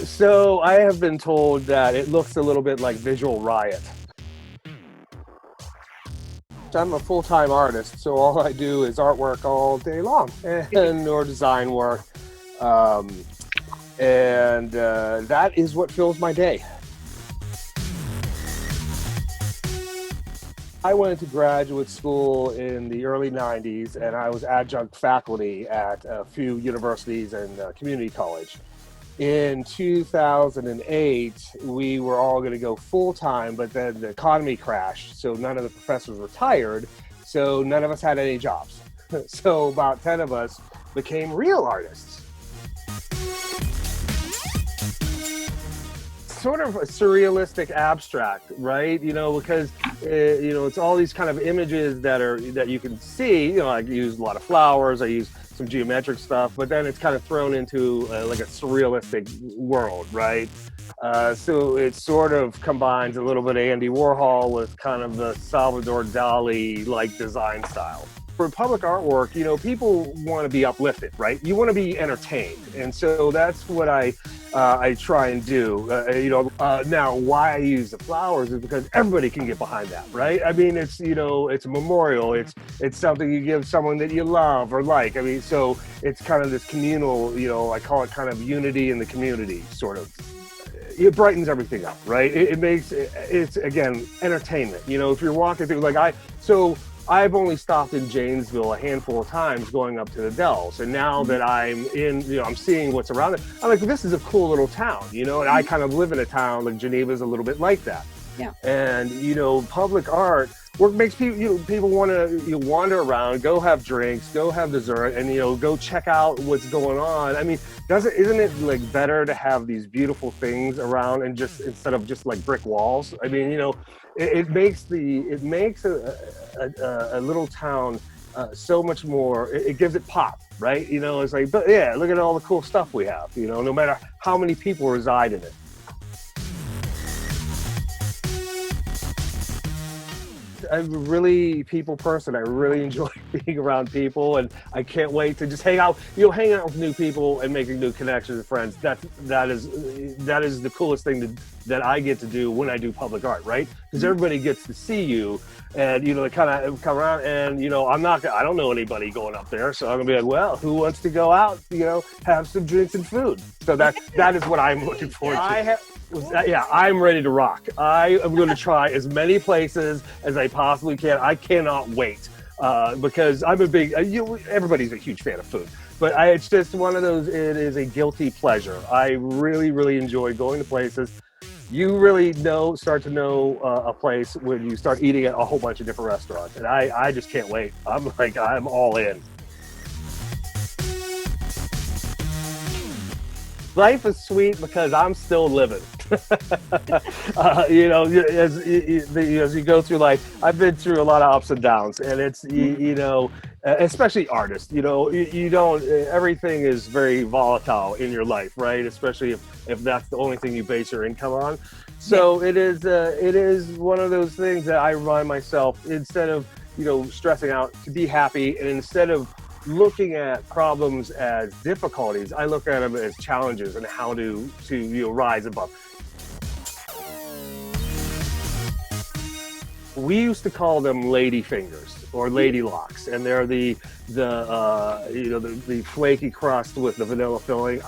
So I have been told that it looks a little bit like Visual Riot. I'm a full-time artist, so all I do is artwork all day long, and or design work, and that is what fills my day. I went into graduate school in the early 90s, and I was adjunct faculty at a few universities and community college. In 2008, we were all going to go full-time, but then the economy crashed, so none of the professors retired, so none of us had any jobs. So about 10 of us became real artists. Sort of a surrealistic abstract, right? Because it's all these kind of images that you can see. I use a lot of flowers, I use some geometric stuff, but then it's kind of thrown into like a surrealistic world, right? So it sort of combines a little bit of Andy Warhol with kind of the Salvador Dali like design style. For public artwork, people want to be uplifted, right? You want to be entertained, and so that's what I try and do. Now, why I use the flowers is because everybody can get behind that, right? I mean, it's it's a memorial. It's something you give someone that you love or like. I mean, so it's kind of this communal. I call it kind of unity in the community, sort of. It brightens everything up, right? It's again entertainment. If you're walking through, I've only stopped in Janesville a handful of times going up to the Dells. And now that I'm in, I'm seeing what's around it, I'm like, this is a cool little town, and I kind of live in a town, like Geneva's a little bit like that. Yeah. And, public art work makes people want to wander around, go have drinks, go have dessert, and, go check out what's going on. I mean, isn't it like better to have these beautiful things around and just instead of just like brick walls? I mean, it makes a little town so much more. It gives it pop, right? It's like, but yeah, look at all the cool stuff we have. No matter how many people reside in it. I'm a really people person. I really enjoy being around people, and I can't wait to just hang out with new people and making new connections and friends. That is the coolest thing that I get to do when I do public art, right? Because everybody gets to see you, and they kind of come around, and I don't know anybody going up there, so I'm gonna be like, well, who wants to go out, have some drinks and food? So that is what I'm looking forward to. I'm ready to rock. I am going to try as many places as I possibly can. I cannot wait because I'm a big, everybody's a huge fan of food, but it's just one of those, it is a guilty pleasure. I really, really enjoy going to places. You really start to know a place when you start eating at a whole bunch of different restaurants, and I just can't wait. I'm all in. Life is sweet because I'm still living. As you go through life, I've been through a lot of ups and downs, and it's, especially artists, you don't, everything is very volatile in your life, right? Especially if that's the only thing you base your income on. So it is one of those things that I remind myself, instead of, stressing out, to be happy, and instead of looking at problems as difficulties, I look at them as challenges and how to rise above. We used to call them Ladyfingers or Lady Locks, and they're the flaky crust with the vanilla filling.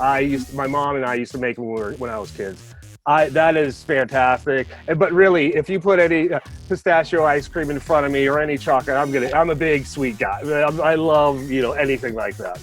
My mom and I used to make them when I was kids. That is fantastic. But really, if you put any pistachio ice cream in front of me or any chocolate, I'm a big sweet guy. I love anything like that.